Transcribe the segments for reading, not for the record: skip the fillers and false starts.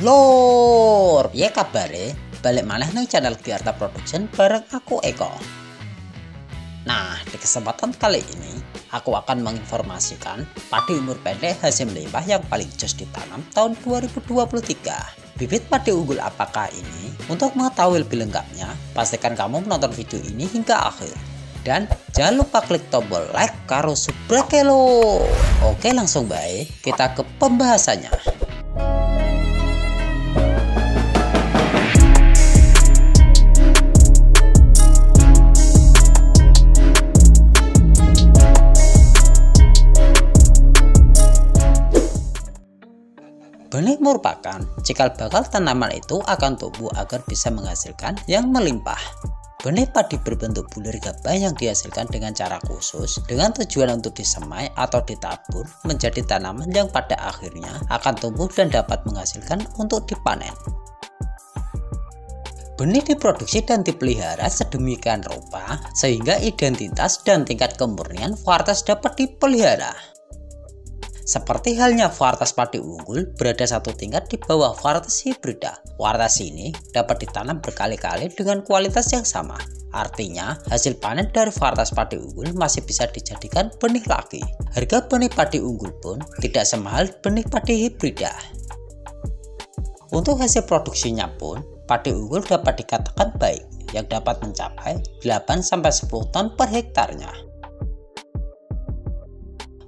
Lur, piye kabare? Balik maneh nang channel Giarta Production bareng aku Eko. Nah, di kesempatan kali ini aku akan menginformasikan padi umur pendek hasil limbah yang paling jos ditanam tahun 2023. Bibit padi unggul apakah ini? Untuk mengetahui lebih lengkapnya, pastikan kamu menonton video ini hingga akhir. Dan jangan lupa klik tombol like karo subscribe lo. Oke, langsung baik kita ke pembahasannya. Benih merupakan cikal bakal tanaman itu akan tumbuh agar bisa menghasilkan yang melimpah. Benih padi berbentuk bulir gabah yang dihasilkan dengan cara khusus dengan tujuan untuk disemai atau ditabur menjadi tanaman yang pada akhirnya akan tumbuh dan dapat menghasilkan untuk dipanen. Benih diproduksi dan dipelihara sedemikian rupa sehingga identitas dan tingkat kemurnian varietas dapat dipelihara. Seperti halnya varietas padi unggul berada satu tingkat di bawah varietas hibrida. Varietas ini dapat ditanam berkali-kali dengan kualitas yang sama. Artinya, hasil panen dari varietas padi unggul masih bisa dijadikan benih lagi. Harga benih padi unggul pun tidak semahal benih padi hibrida. Untuk hasil produksinya pun, padi unggul dapat dikatakan baik, yang dapat mencapai 8-10 ton per hektarnya.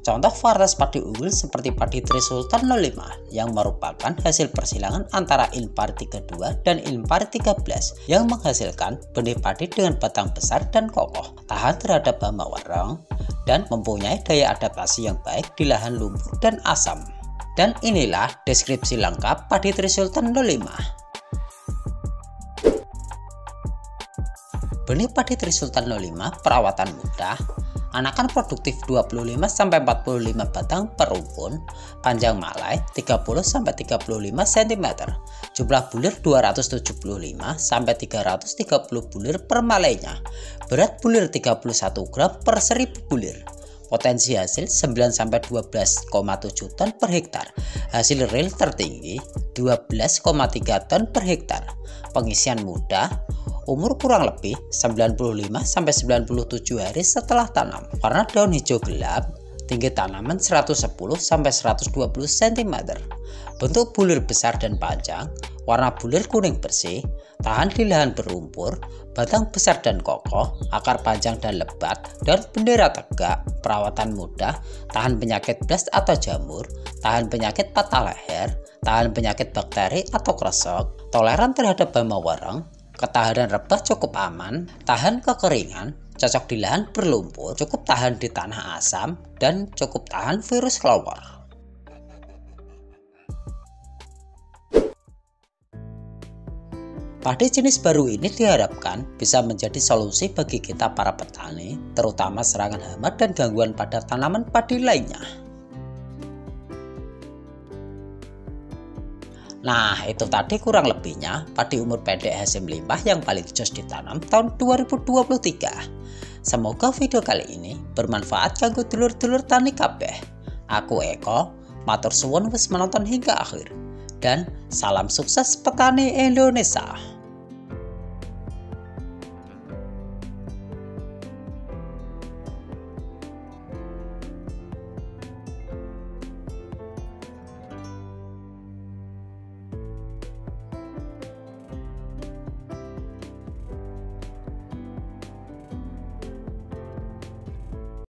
Contoh varietas padi unggul seperti padi Trisultan 05 yang merupakan hasil persilangan antara Inpari 32 dan Inpari 13 yang menghasilkan benih padi dengan batang besar dan kokoh, tahan terhadap hama warang, dan mempunyai daya adaptasi yang baik di lahan lumpur dan asam. Dan inilah deskripsi lengkap padi Trisultan 05. Benih padi Trisultan 05 perawatan mudah. Anakan produktif 25-45 batang per rumpun, panjang malai 30-35 cm, jumlah bulir 275-330 bulir per malainya, berat bulir 31 gram per 1000 bulir, potensi hasil 9-12,7 ton per hektar, hasil real tertinggi 12,3 ton per hektar, pengisian mudah, umur kurang lebih 95-97 hari setelah tanam. Warna daun hijau gelap, tinggi tanaman 110-120 cm. Bentuk bulir besar dan panjang, warna bulir kuning bersih, tahan di lahan berumpur, batang besar dan kokoh, akar panjang dan lebat, daun bendera tegak, perawatan mudah, tahan penyakit blast atau jamur, tahan penyakit patah leher, tahan penyakit bakteri atau kresek, toleran terhadap hama warang, ketahanan rebah cukup aman, tahan kekeringan, cocok di lahan berlumpur, cukup tahan di tanah asam, dan cukup tahan virus kelawar. Padi jenis baru ini diharapkan bisa menjadi solusi bagi kita para petani, terutama serangan hama dan gangguan pada tanaman padi lainnya. Nah, itu tadi kurang lebihnya padi umur pendek hasil limbah yang paling jos ditanam tahun 2023. Semoga video kali ini bermanfaat kanggo dulur-dulur tani kabeh. Aku Eko, matur suwun wis menonton hingga akhir. Dan salam sukses petani Indonesia.